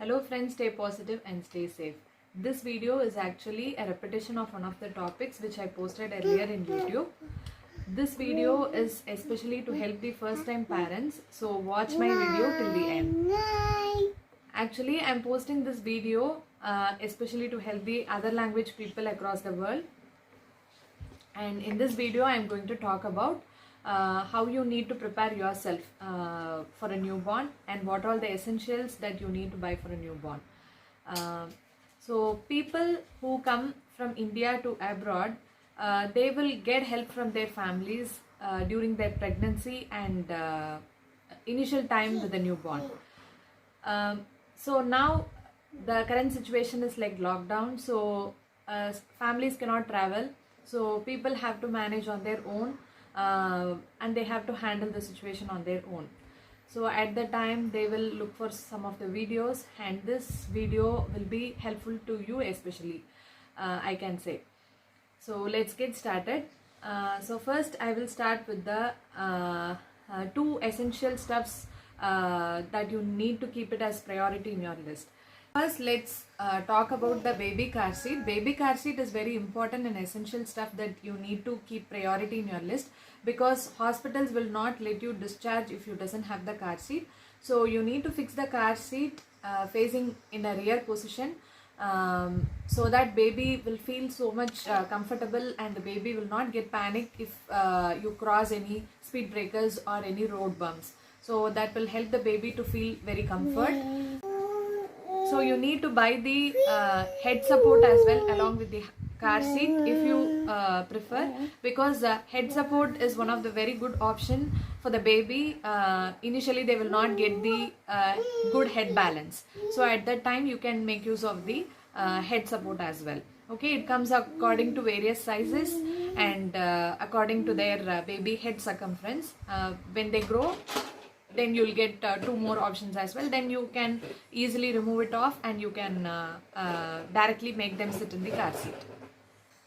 Hello friends, stay positive and stay safe. This video is actually a repetition of one of the topics which I posted earlier in YouTube. This video is especially to help the first time parents, so watch my video till the end. Actually, I am posting this video especially to help the other language people across the world. And in this video, I am going to talk about how you need to prepare yourself for a newborn and what are the essentials that you need to buy for a newborn. So people who come from India to abroad, they will get help from their families during their pregnancy and initial time with the newborn. So now the current situation is like lockdown, so families cannot travel, so people have to manage on their own and they have to handle the situation on their own. So at the time they will look for some of the videos, and this video will be helpful to you especially, I can say. So let's get started. So first I will start with the two essential stuffs that you need to keep it as priority in your list. First, let's talk about the baby car seat. Baby car seat is very important and essential stuff that you need to keep priority in your list, because hospitals will not let you discharge if you doesn't have the car seat. So you need to fix the car seat facing in a rear position, so that baby will feel so much comfortable, and the baby will not get panic if you cross any speed breakers or any road bumps. So that will help the baby to feel very comfort. So you need to buy the head support as well along with the car seat if you prefer, because head support is one of the very good option for the baby. Initially they will not get the good head balance, so at that time you can make use of the head support as well. Okay, it comes according to various sizes and according to their baby head circumference. When they grow, then you'll get two more options as well. Then you can easily remove it off and you can directly make them sit in the car seat.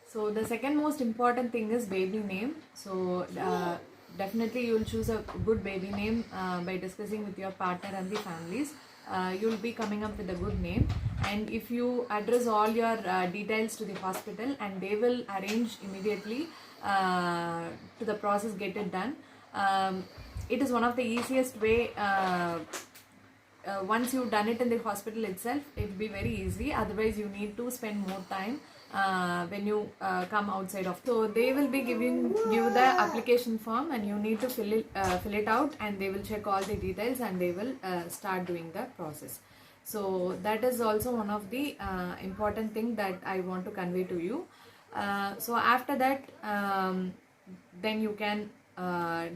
So the second most important thing is baby name. So definitely you will choose a good baby name by discussing with your partner and the families. You'll be coming up with a good name, and if you address all your details to the hospital, and they will arrange immediately to the process, get it done. It is one of the easiest way. Once you've done it in the hospital itself, it will be very easy. Otherwise you need to spend more time when you come outside of. So they will be giving you the application form, and you need to fill it out, and they will check all the details, and they will start doing the process. So that is also one of the important thing that I want to convey to you. So after that, then you can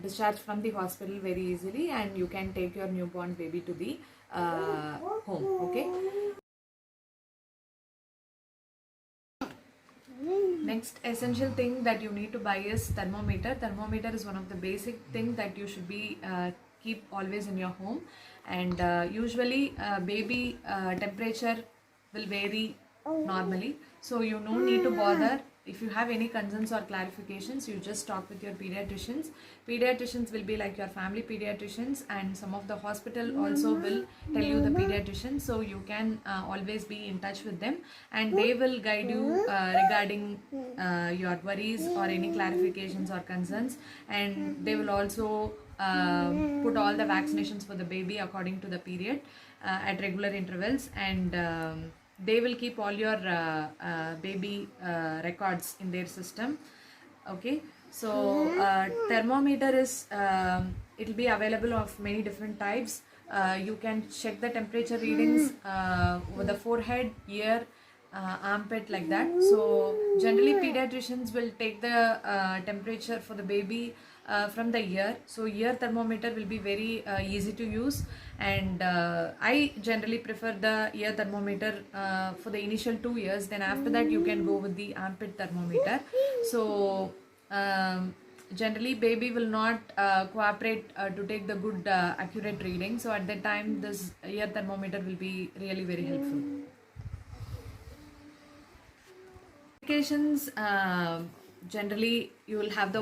discharge from the hospital very easily, and you can take your newborn baby to the home. Okay. Next essential thing that you need to buy is thermometer. Thermometer is one of the basic thing that you should be keep always in your home, and usually baby temperature will vary normally, so you no need to bother. If you have any concerns or clarifications, you just talk with your pediatricians. Pediatricians will be like your family pediatricians, and some of the hospital also will tell you the pediatrician, so you can always be in touch with them, and they will guide you regarding your worries or any clarifications or concerns, and they will also put all the vaccinations for the baby according to the period at regular intervals, and they will keep all your baby records in their system. Okay, so thermometer is it will be available of many different types. You can check the temperature readings with the forehead, ear, armpit, like that. So generally pediatricians will take the temperature for the baby from the ear. So ear thermometer will be very easy to use, and I generally prefer the ear thermometer for the initial 2 years. Then after that you can go with the armpit thermometer. So generally baby will not cooperate to take the good accurate reading, so at that time this ear thermometer will be really very helpful. Medications, generally you will have the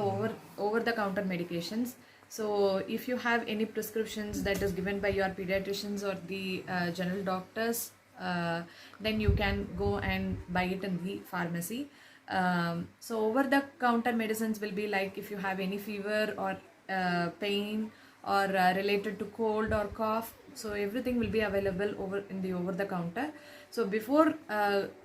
over the counter medications. So if you have any prescriptions that is given by your pediatricians or the general doctors, then you can go and buy it in the pharmacy. So over the counter medicines will be like if you have any fever or pain or related to cold or cough, so everything will be available over the counter. So before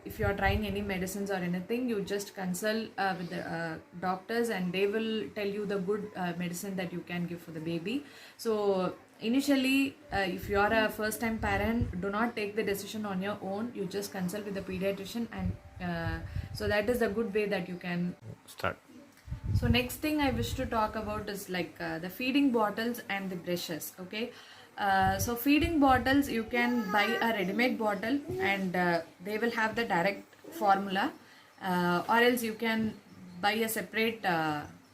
if you are trying any medicines or anything, you just consult with the doctors, and they will tell you the good medicine that you can give for the baby. So initially if you are a first time parent, do not take the decision on your own. You just consult with the pediatrician, and so that is a good way that you can Start. so next thing I wish to talk about is like the feeding bottles and the brushes. Okay, so feeding bottles, you can buy a ready-made bottle, and they will have the direct formula, or else you can buy a separate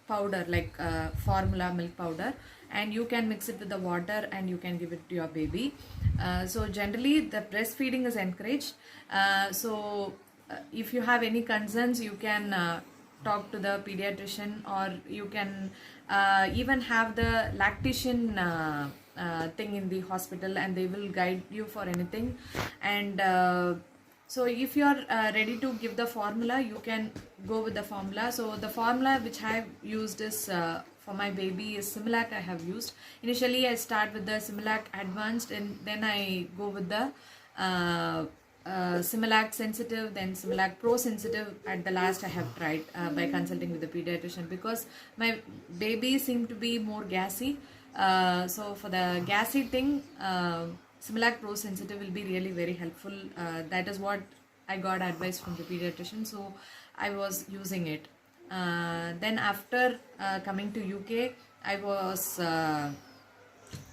powder like formula milk powder, and you can mix it with the water and you can give it to your baby. So generally the breastfeeding is encouraged. If you have any concerns, you can talk to the pediatrician, or you can even have the lactation thing in the hospital, and they will guide you for anything. And so if you are ready to give the formula, you can go with the formula. So the formula which I have used is for my baby is Similac. I have used initially, I start with the Similac Advanced, and then I go with the Similac Sensitive, then Similac Pro Sensitive. At the last I have tried by consulting with the pediatrician, because my baby seemed to be more gassy. So for the gassy thing, Similac Pro Sensitive will be really very helpful. That is what I got advice from the pediatrician, so I was using it. Then after coming to UK, I was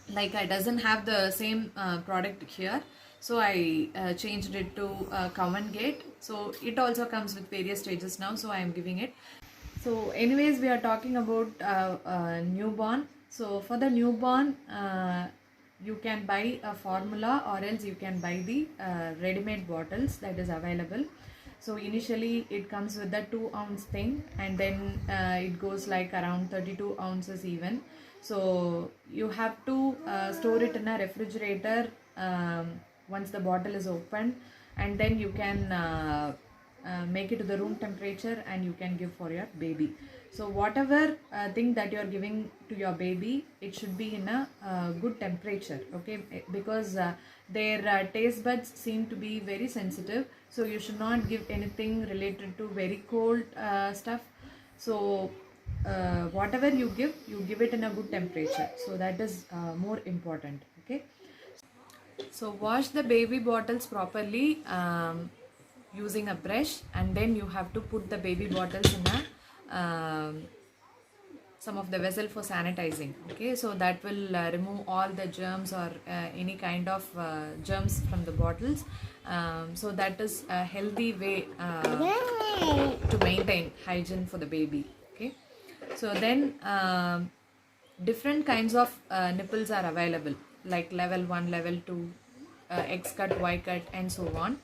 like I doesn't have the same product here, so I changed it to Common Gate. So it also comes with various stages now, so I am giving it. So anyways, we are talking about newborn. So for the newborn, you can buy a formula, or else you can buy the ready-made bottles that is available. So initially it comes with the 2-ounce thing, and then it goes like around 32 ounces even. So you have to store it in a refrigerator once the bottle is open, and then you can make it to the room temperature, and you can give for your baby. So whatever thing that you are giving to your baby, it should be in a good temperature, okay, because their taste buds seem to be very sensitive. So you should not give anything related to very cold stuff. So whatever you give it in a good temperature. So that is more important, okay. So wash the baby bottles properly using a brush, and then you have to put the baby bottles in a some of the vessel for sanitizing. Okay, so that will remove all the germs or any kind of germs from the bottles. So that is a healthy way to maintain hygiene for the baby. Okay, so then different kinds of nipples are available, like level 1, level 2, X cut, Y cut, and so on.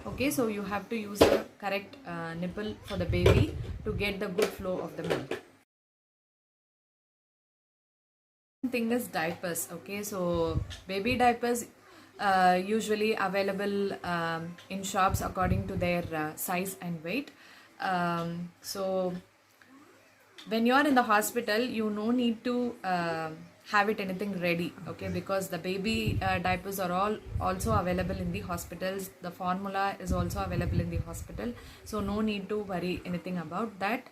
Okay, so you have to use the correct nipple for the baby to get the good flow of the milk. Thing is diapers. Okay, so baby diapers usually available in shops according to their size and weight. So when you are in the hospital, you no need to have it anything ready, okay, because the baby diapers are all also available in the hospitals. The formula is also available in the hospital, so no need to worry anything about that.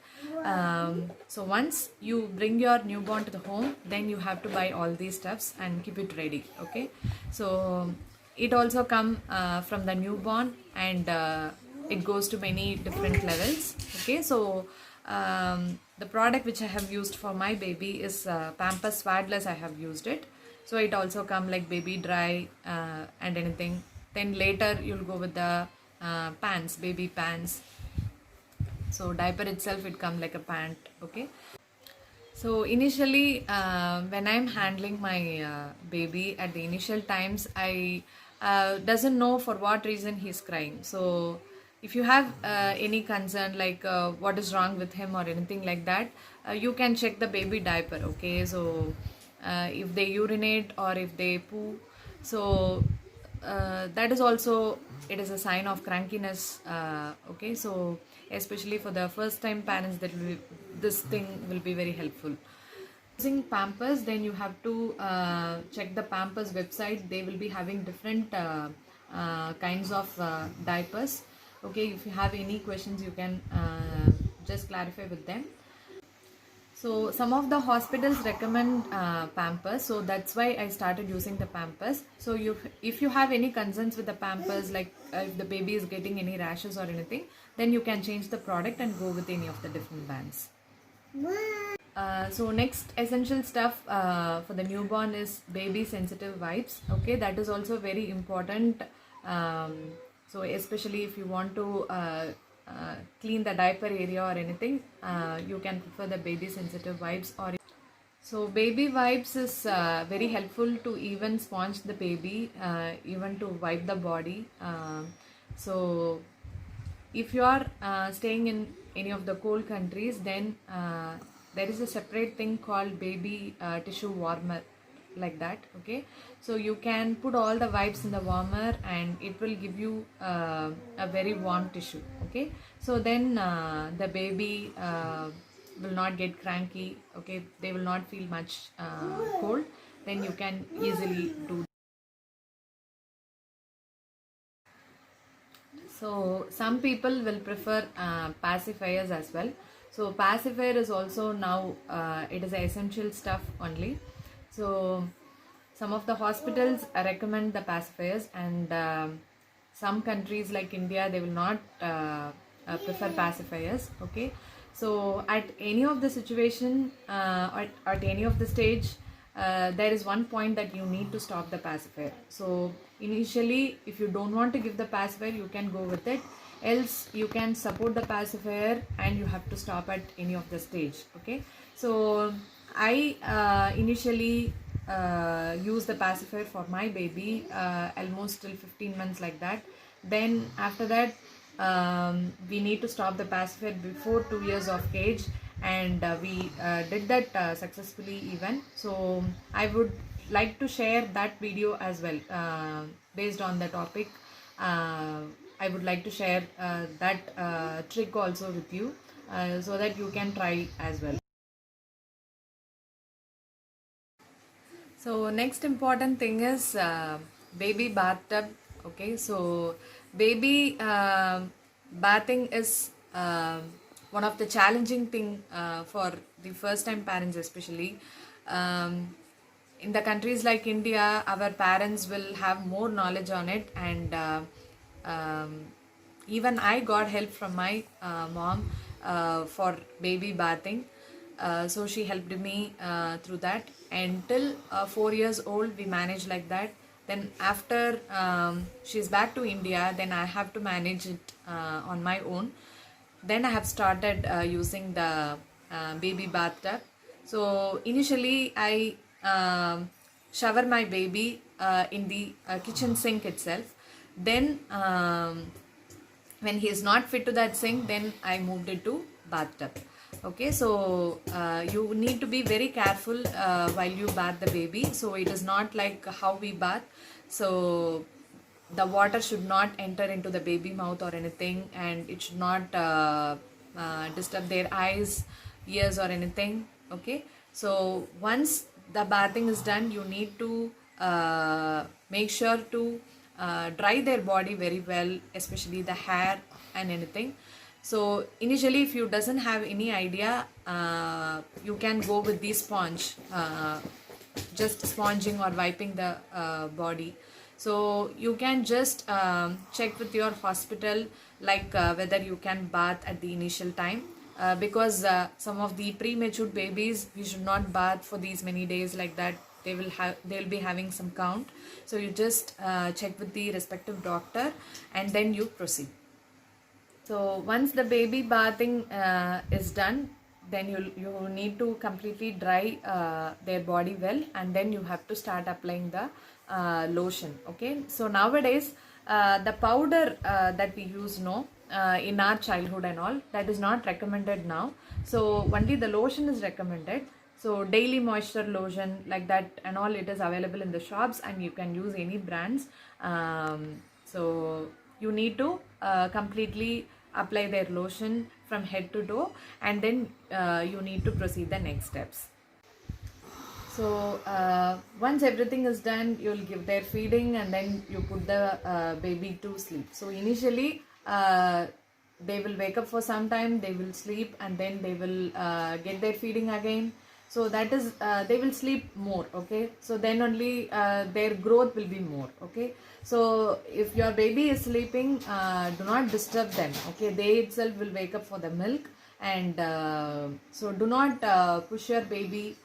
So once you bring your newborn to the home, then you have to buy all these stuffs and keep it ready, okay. So it also come from the newborn, and it goes to many different levels, okay. So the product which I have used for my baby is Pampers Swaddlers. I have used it. So it also come like baby dry and anything. Then later you'll go with the pants, baby pants. So diaper itself, it come like a pant, okay. So initially when I'm handling my baby at the initial times, I doesn't know for what reason he's crying. So if you have any concern like what is wrong with him or anything like that, you can check the baby diaper. Okay, so if they urinate or if they poo, so that is also, it is a sign of crankiness. Okay, so especially for the first time parents, this thing will be very helpful. Using Pampers, then you have to check the Pampers website. They will be having different kinds of diapers. Okay, if you have any questions, you can just clarify with them. So some of the hospitals recommend Pampers, so that's why I started using the Pampers. So if you have any concerns with the Pampers, like if the baby is getting any rashes or anything, then you can change the product and go with any of the different brands. So next essential stuff for the newborn is baby sensitive wipes. Okay, that is also very important. So especially if you want to clean the diaper area or anything, you can prefer the baby sensitive wipes. Or so baby wipes is very helpful to even sponge the baby, even to wipe the body. So if you are staying in any of the cold countries, then there is a separate thing called baby tissue warmer, like that. Okay, so you can put all the wipes in the warmer and it will give you a very warm tissue. Okay, so then the baby will not get cranky. Okay, they will not feel much cold. Then you can easily do. So some people will prefer pacifiers as well. So pacifier is also now it is essential stuff only. So some of the hospitals recommend the pacifiers, and some countries like India, they will not prefer pacifiers. Okay, so at any of the situation, at any of the stage, there is one point that you need to stop the pacifier. So initially, if you don't want to give the pacifier, you can go with it. Else you can support the pacifier and you have to stop at any of the stage. Okay, so I initially use the pacifier for my baby almost till 15 months, like that. Then after that, we need to stop the pacifier before 2 years of age, and we did that successfully even. So I would like to share that video as well, based on the topic. I would like to share that trick also with you, so that you can try as well. So next important thing is baby bathtub. Okay, so baby bathing is one of the challenging thing for the first time parents, especially. In the countries like India, our parents will have more knowledge on it, and even I got help from my mom for baby bathing. So she helped me through that, and till 4 years old we managed like that. Then after she's back to India, then I have to manage it on my own. Then I have started using the baby bathtub. So initially I shower my baby in the kitchen sink itself. Then when he is not fit to that sink, then I moved it to bathtub. Okay, so you need to be very careful while you bath the baby. So it is not like how we bath. So the water should not enter into the baby mouth or anything, and it should not disturb their eyes, ears or anything. Okay, so once the bathing is done, you need to make sure to dry their body very well, especially the hair and anything. So initially, if you doesn't have any idea, you can go with the sponge, just sponging or wiping the body. So you can just check with your hospital, like whether you can bath at the initial time, because some of the premature babies, we should not bath for these many days, like that. They'll be having some count. So you just check with the respective doctor and then you proceed. So once the baby bathing is done, then you need to completely dry their body well, and then you have to start applying the lotion. Okay, so nowadays the powder that we use, no, in our childhood and all. That is not recommended now. So only the lotion is recommended. So daily moisture lotion like that and all, it is available in the shops, and you can use any brands. So you need to completely apply their lotion from head to toe, and then you need to proceed the next steps. So once everything is done, you'll give their feeding, and then you put the baby to sleep. So initially they will wake up for some time, they will sleep, and then they will get their feeding again. So that is they will sleep more. Okay, so then only their growth will be more. Okay, so if your baby is sleeping, do not disturb them. Okay, they itself will wake up for the milk, and so do not push your baby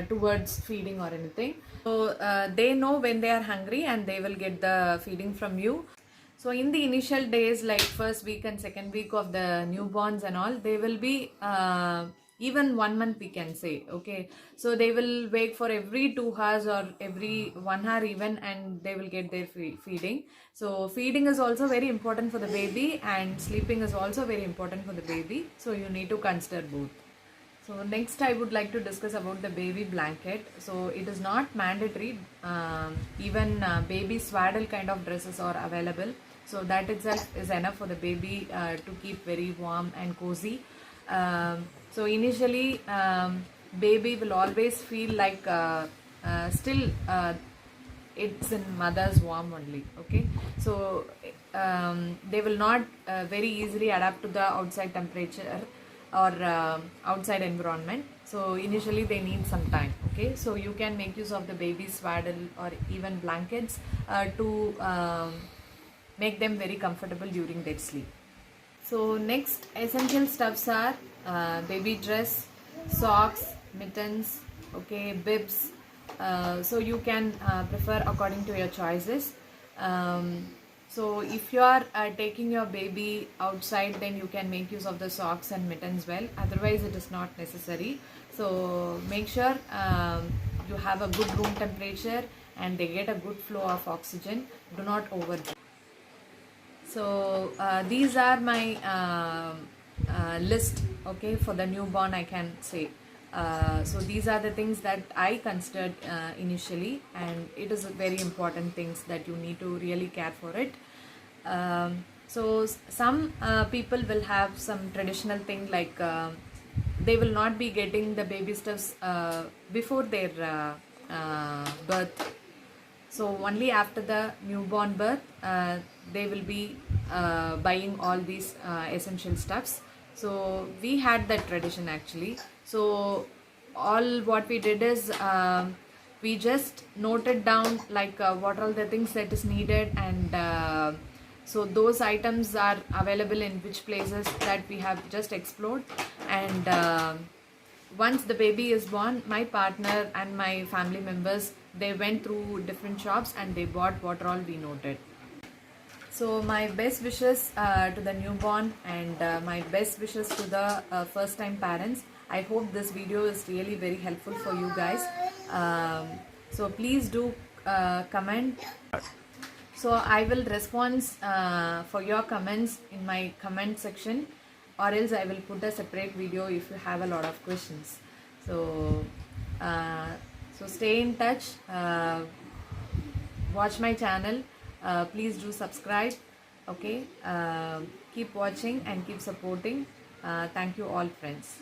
towards feeding or anything. So they know when they are hungry, and they will get the feeding from you. So in the initial days, like first week and second week of the newborns and all, they will be even 1 month, we can say. Okay, so they will wake for every 2 hours or every 1 hour even, and they will get their feeding. So feeding is also very important for the baby, and sleeping is also very important for the baby. So you need to consider both. So next I would like to discuss about the baby blanket. So it is not mandatory. Even baby swaddle kind of dresses are available. So that itself is enough for the baby to keep very warm and cozy. So initially baby will always feel like still it's in mother's warm only. Okay, so they will not very easily adapt to the outside temperature or outside environment. So initially they need some time. Okay, so you can make use of the baby swaddle or even blankets to make them very comfortable during their sleep. So next essential stuffs are baby dress, socks, mittens, okay, bibs. So you can prefer according to your choices. So if you are taking your baby outside, then you can make use of the socks and mittens well. Otherwise it is not necessary. So make sure you have a good room temperature and they get a good flow of oxygen. Do not overdo. So these are my list, okay, for the newborn, I can say. So these are the things that I considered initially, and it is very important things that you need to really care for it. So some people will have some traditional thing like they will not be getting the baby stuffs before their birth. So only after the newborn birth they will be buying all these essential stuffs. So we had that tradition actually. So all what we did is we just noted down like what are all the things that is needed, and so those items are available in which places that we have just explored. And once the baby is born, my partner and my family members, they went through different shops and they bought what all we noted. So my best wishes to the newborn, and my best wishes to the first time parents. I hope this video is really very helpful for you guys. So please do comment. So I will respond for your comments in my comment section, or else I will put a separate video if you have a lot of questions. So so stay in touch, watch my channel, please do subscribe. Okay, keep watching and keep supporting. Thank you all friends.